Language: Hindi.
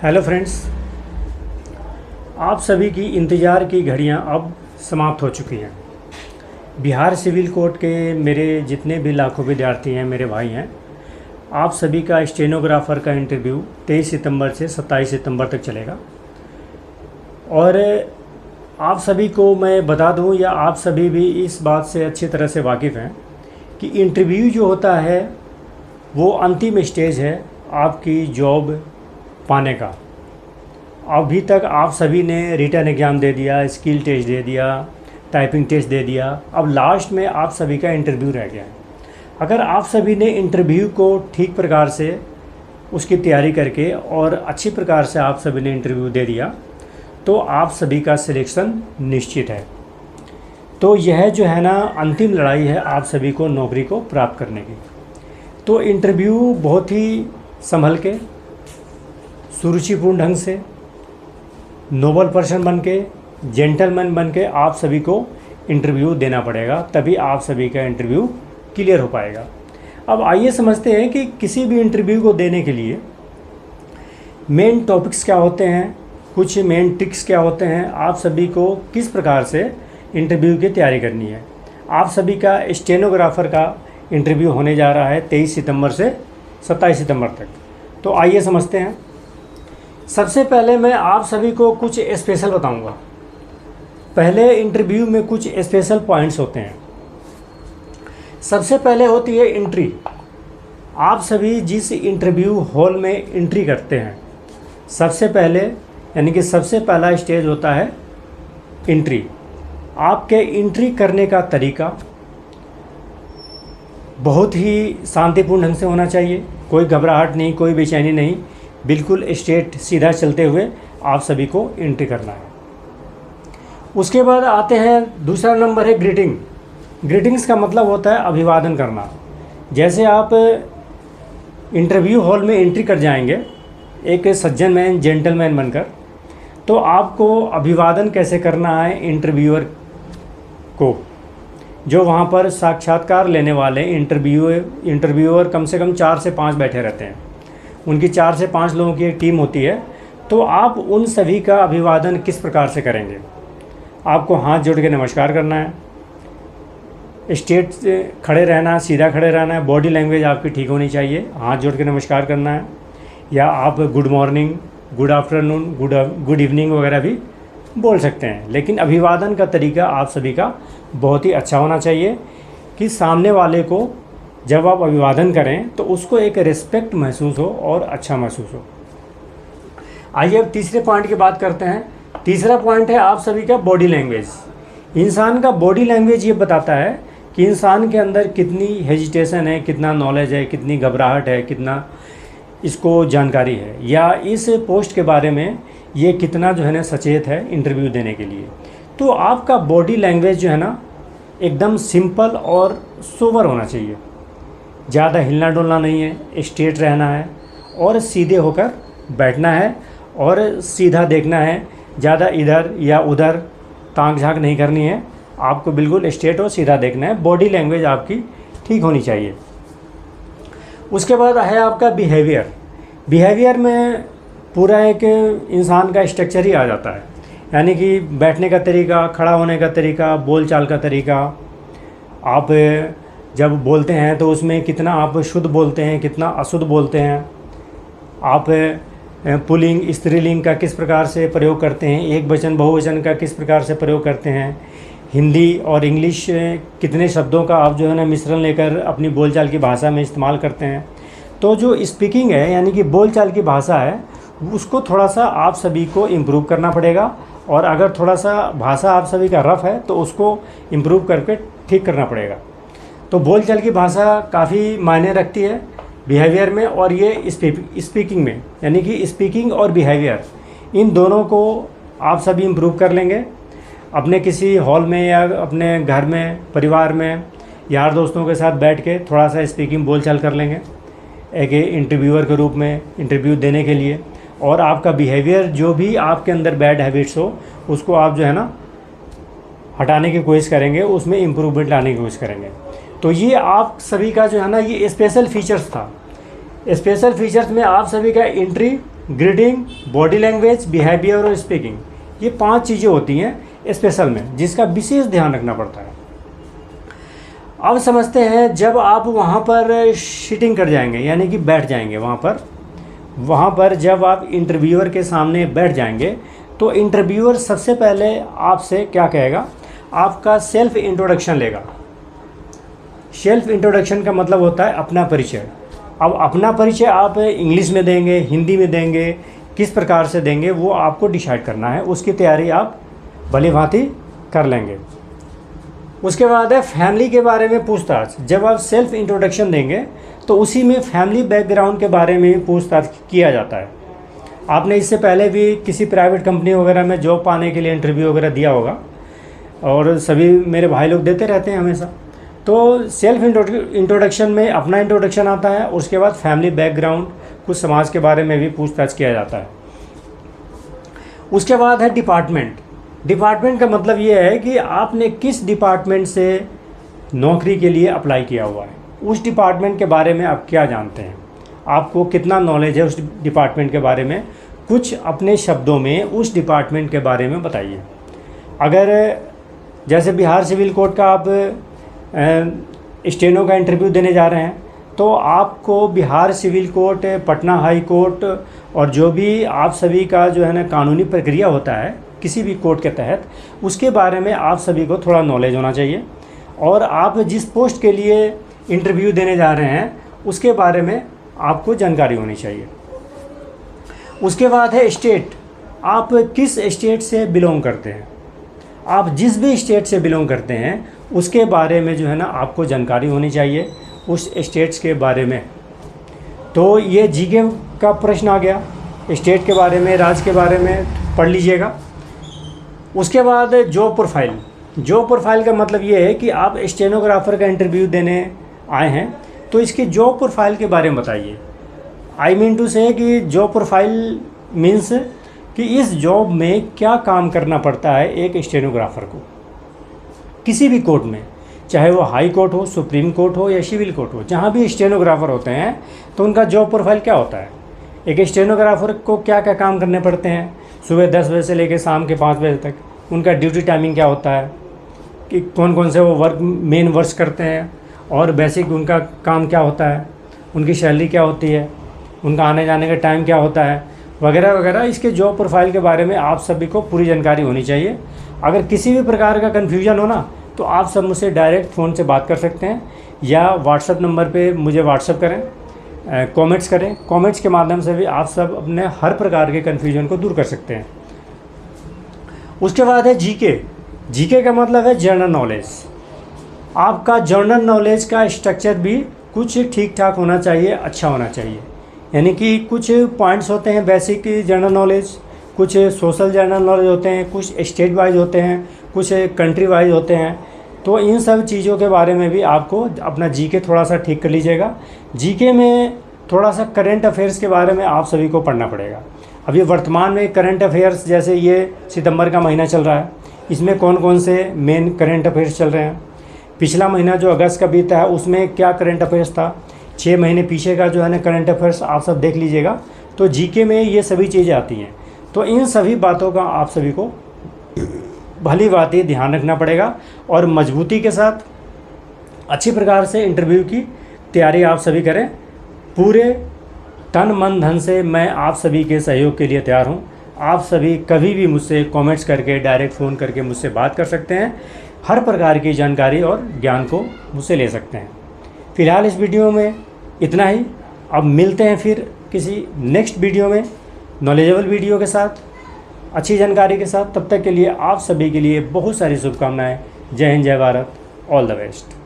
हेलो फ्रेंड्स, आप सभी की इंतज़ार की घड़ियां अब समाप्त हो चुकी हैं। बिहार सिविल कोर्ट के मेरे जितने भी लाखों विद्यार्थी हैं, मेरे भाई हैं, आप सभी का स्टेनोग्राफ़र का इंटरव्यू 23 सितंबर से 27 सितंबर तक चलेगा। और आप सभी को मैं बता दूं, या आप सभी भी इस बात से अच्छी तरह से वाकिफ़ हैं कि इंटरव्यू जो होता है वो अंतिम स्टेज है आपकी जॉब पाने का। अभी तक आप सभी ने रिटन एग्ज़ाम दे दिया, स्किल टेस्ट दे दिया, टाइपिंग टेस्ट दे दिया, अब लास्ट में आप सभी का इंटरव्यू रह गया है। अगर आप सभी ने इंटरव्यू को ठीक प्रकार से उसकी तैयारी करके और अच्छी प्रकार से आप सभी ने इंटरव्यू दे दिया तो आप सभी का सिलेक्शन निश्चित है। तो यह जो है ना अंतिम लड़ाई है आप सभी को नौकरी को प्राप्त करने की। तो इंटरव्यू बहुत ही संभल के, सुरुचिपूर्ण ढंग से, नोबल पर्सन बन के, जेंटलमैन बन के आप सभी को इंटरव्यू देना पड़ेगा, तभी आप सभी का इंटरव्यू क्लियर हो पाएगा। अब आइए समझते हैं कि किसी भी इंटरव्यू को देने के लिए मेन टॉपिक्स क्या होते हैं, कुछ मेन ट्रिक्स क्या होते हैं, आप सभी को किस प्रकार से इंटरव्यू की तैयारी करनी है। आप सभी का स्टेनोग्राफ़र का इंटरव्यू होने जा रहा है 23 सितंबर से 27 सितंबर तक। तो आइए समझते हैं। सबसे पहले मैं आप सभी को कुछ स्पेशल बताऊंगा। पहले इंटरव्यू में कुछ स्पेशल पॉइंट्स होते हैं। सबसे पहले होती है एंट्री। आप सभी जिस इंटरव्यू हॉल में एंट्री करते हैं, सबसे पहले यानी कि सबसे पहला स्टेज होता है एंट्री। आपके एंट्री करने का तरीका बहुत ही शांतिपूर्ण ढंग से होना चाहिए। कोई घबराहट नहीं, कोई बेचैनी नहीं, बिल्कुल स्ट्रेट सीधा चलते हुए आप सभी को एंट्री करना है। उसके बाद आते हैं, दूसरा नंबर है ग्रीटिंग। ग्रीटिंग्स का मतलब होता है अभिवादन करना। जैसे आप इंटरव्यू हॉल में एंट्री कर जाएंगे एक सज्जन मैन, जेंटलमैन बनकर, तो आपको अभिवादन कैसे करना है इंटरव्यूअर को। जो वहाँ पर साक्षात्कार लेने वाले इंटरव्यूअर कम से कम 4 से 5 बैठे रहते हैं, उनकी 4 से 5 लोगों की एक टीम होती है। तो आप उन सभी का अभिवादन किस प्रकार से करेंगे। आपको हाथ जोड़ के नमस्कार करना है, स्ट्रेट खड़े रहना, सीधा खड़े रहना है, बॉडी लैंग्वेज आपकी ठीक होनी चाहिए, हाथ जोड़ के नमस्कार करना है। या आप good morning, good afternoon, good evening वगैरह भी बोल सकते हैं, लेकिन अभिवादन का तरीका आप सभी का बहुत ही अच्छा होना चाहिए कि सामने वाले को जब आप अभिवादन करें तो उसको एक रिस्पेक्ट महसूस हो और अच्छा महसूस हो। आइए अब तीसरे पॉइंट की बात करते हैं। तीसरा पॉइंट है आप सभी का बॉडी लैंग्वेज। इंसान का बॉडी लैंग्वेज ये बताता है कि इंसान के अंदर कितनी हेजिटेशन है, कितना नॉलेज है, कितनी घबराहट है, कितना इसको जानकारी है, या इस पोस्ट के बारे में ये कितना जो है ना सचेत है इंटरव्यू देने के लिए। तो आपका बॉडी लैंग्वेज जो है ना एकदम सिंपल और सोबर होना चाहिए। ज़्यादा हिलना डुलना नहीं है, स्ट्रेट रहना है और सीधे होकर बैठना है और सीधा देखना है। ज़्यादा इधर या उधर ताक झांक नहीं करनी है, आपको बिल्कुल स्ट्रेट और सीधा देखना है। बॉडी लैंग्वेज आपकी ठीक होनी चाहिए। उसके बाद है आपका बिहेवियर। बिहेवियर में पूरा एक इंसान का स्ट्रक्चर ही आ जाता है, यानी कि बैठने का तरीका, खड़ा होने का तरीका, बोल चाल का तरीका। आप जब बोलते हैं तो उसमें कितना आप शुद्ध बोलते हैं, कितना अशुद्ध बोलते हैं। आप पुल्लिंग स्त्रीलिंग का किस प्रकार से प्रयोग करते हैं, एक वचन बहुवचन का किस प्रकार से प्रयोग करते हैं, हिंदी और इंग्लिश कितने शब्दों का आप जो है ना मिश्रण लेकर अपनी बोलचाल की भाषा में इस्तेमाल करते हैं। तो जो स्पीकिंग है यानी कि बोलचाल की भाषा है, उसको थोड़ा सा आप सभी को इम्प्रूव करना पड़ेगा। और अगर थोड़ा सा भाषा आप सभी का रफ़ है तो उसको इम्प्रूव करके ठीक करना पड़ेगा। तो बोलचाल की भाषा काफ़ी मायने रखती है बिहेवियर में और ये स्पीकिंग में, यानी कि स्पीकिंग और बिहेवियर इन दोनों को आप सभी इम्प्रूव कर लेंगे। अपने किसी हॉल में या अपने घर में, परिवार में, यार दोस्तों के साथ बैठ के थोड़ा सा स्पीकिंग बोलचाल कर लेंगे एक इंटरव्यूअर के रूप में इंटरव्यू देने के लिए। और आपका बिहेवियर, जो भी आपके अंदर बैड हैबिट्स हो, उसको आप जो है ना हटाने की कोशिश करेंगे, उसमें इम्प्रूवमेंट लाने की कोशिश करेंगे। तो ये आप सभी का जो है ना ये स्पेशल फीचर्स था। स्पेशल फीचर्स में आप सभी का entry greeting, body language, behaviour और स्पीकिंग, ये 5 चीज़ें होती हैं स्पेशल में जिसका विशेष ध्यान रखना पड़ता है। अब समझते हैं जब आप वहाँ पर सीटिंग कर जाएंगे यानी कि बैठ जाएंगे वहाँ पर जब आप इंटरव्यूअर के सामने बैठ जाएंगे तो इंटरव्यूअर सबसे पहले आपसे क्या कहेगा, आपका सेल्फ इंट्रोडक्शन लेगा। सेल्फ इंट्रोडक्शन का मतलब होता है अपना परिचय। अब अपना परिचय आप इंग्लिश में देंगे, हिंदी में देंगे, किस प्रकार से देंगे वो आपको डिसाइड करना है, उसकी तैयारी आप भली भांति कर लेंगे। उसके बाद है फैमिली के बारे में पूछताछ। जब आप सेल्फ इंट्रोडक्शन देंगे तो उसी में फैमिली बैकग्राउंड के बारे में भी पूछताछ किया जाता है। आपने इससे पहले भी किसी प्राइवेट कंपनी वगैरह में जॉब पाने के लिए इंटरव्यू वगैरह दिया होगा और सभी मेरे भाई लोग देते रहते हैं हमेशा। तो सेल्फ इंट्रोडक्शन में अपना इंट्रोडक्शन आता है, उसके बाद फैमिली बैकग्राउंड, कुछ समाज के बारे में भी पूछताछ किया जाता है। उसके बाद है डिपार्टमेंट। डिपार्टमेंट का मतलब ये है कि आपने किस डिपार्टमेंट से नौकरी के लिए अप्लाई किया हुआ है, उस डिपार्टमेंट के बारे में आप क्या जानते हैं, आपको कितना नॉलेज है उस डिपार्टमेंट के बारे में। कुछ अपने शब्दों में उस डिपार्टमेंट के बारे में बताइए। अगर जैसे बिहार सिविल कोड का आप स्टेनो का इंटरव्यू देने जा रहे हैं तो आपको Bihar civil court, Patna high court और जो भी आप सभी का जो है ना कानूनी प्रक्रिया होता है किसी भी कोर्ट के तहत, उसके बारे में आप सभी को थोड़ा नॉलेज होना चाहिए। और आप जिस पोस्ट के लिए इंटरव्यू देने जा रहे हैं उसके बारे में आपको जानकारी होनी चाहिए। उसके बाद है स्टेट। आप किस स्टेट से बिलोंग करते हैं, आप जिस भी स्टेट से बिलोंग करते हैं उसके बारे में जो है ना आपको जानकारी होनी चाहिए उस स्टेट्स के बारे में। तो ये जीके का प्रश्न आ गया, स्टेट के बारे में, राज्य के बारे में पढ़ लीजिएगा। उसके बाद जॉब प्रोफाइल। जॉब प्रोफाइल का मतलब ये है कि आप स्टेनोग्राफर का इंटरव्यू देने आए हैं तो इसकी जॉब प्रोफाइल के बारे में बताइए। आई मीन टू से कि जॉब प्रोफाइल मीन्स कि इस जॉब में क्या काम करना पड़ता है एक स्टेनोग्राफर को किसी भी कोर्ट में, चाहे वो हाई कोर्ट हो, सुप्रीम कोर्ट हो या सिविल कोर्ट हो, जहाँ भी स्टेनोग्राफर होते हैं तो उनका जॉब प्रोफाइल क्या होता है। एक स्टेनोग्राफर को क्या क्या काम करने पड़ते हैं, सुबह 10 बजे से लेकर शाम के 5 बजे तक उनका ड्यूटी टाइमिंग क्या होता है, कि कौन कौन से वो मेन वर्क्स करते हैं और बेसिक उनका काम क्या होता है, उनकी सैलरी क्या होती है, उनका आने जाने का टाइम क्या होता है, वगैरह वगैरह। इसके जॉब प्रोफाइल के बारे में आप सभी को पूरी जानकारी होनी चाहिए। अगर किसी भी प्रकार का कन्फ्यूजन हो ना तो आप सब मुझसे डायरेक्ट फ़ोन से बात कर सकते हैं या व्हाट्सएप नंबर पे मुझे व्हाट्सएप करें, कमेंट्स करें। कमेंट्स के माध्यम से भी आप सब अपने हर प्रकार के कन्फ्यूजन को दूर कर सकते हैं। उसके बाद है जीके। जीके का मतलब है जनरल नॉलेज। आपका जनरल नॉलेज का स्ट्रक्चर भी कुछ ठीक ठाक होना चाहिए, अच्छा होना चाहिए। यानी कि कुछ पॉइंट्स होते हैं बेसिक जनरल नॉलेज, कुछ सोशल जनरल नॉलेज होते हैं, कुछ स्टेट वाइज होते हैं, कुछ कंट्री वाइज होते हैं। तो इन सब चीज़ों के बारे में भी आपको अपना जीके थोड़ा सा ठीक कर लीजिएगा। जीके में थोड़ा सा करंट अफेयर्स के बारे में आप सभी को पढ़ना पड़ेगा। अभी वर्तमान में करंट अफेयर्स, जैसे ये सितंबर का महीना चल रहा है, इसमें कौन कौन से मेन करंट अफेयर्स चल रहे हैं। पिछला महीना जो अगस्त का बीता है उसमें क्या करंट अफेयर्स था, 6 महीने पीछे का जो है ना करंट अफेयर्स आप सब देख लीजिएगा। तो जीके में ये सभी चीज़ें आती हैं। तो इन सभी बातों का आप सभी को भली भांति ध्यान रखना पड़ेगा और मजबूती के साथ अच्छी प्रकार से इंटरव्यू की तैयारी आप सभी करें। पूरे तन मन धन से मैं आप सभी के सहयोग के लिए तैयार हूं। आप सभी कभी भी मुझसे कमेंट्स करके, डायरेक्ट फ़ोन करके मुझसे बात कर सकते हैं। हर प्रकार की जानकारी और ज्ञान को मुझसे ले सकते हैं। फ़िलहाल इस वीडियो में इतना ही। अब मिलते हैं फिर किसी नेक्स्ट वीडियो में, नॉलेजेबल वीडियो के साथ, अच्छी जानकारी के साथ। तब तक के लिए आप सभी के लिए बहुत सारी शुभकामनाएं। जय हिंद, जय भारत, ऑल द बेस्ट।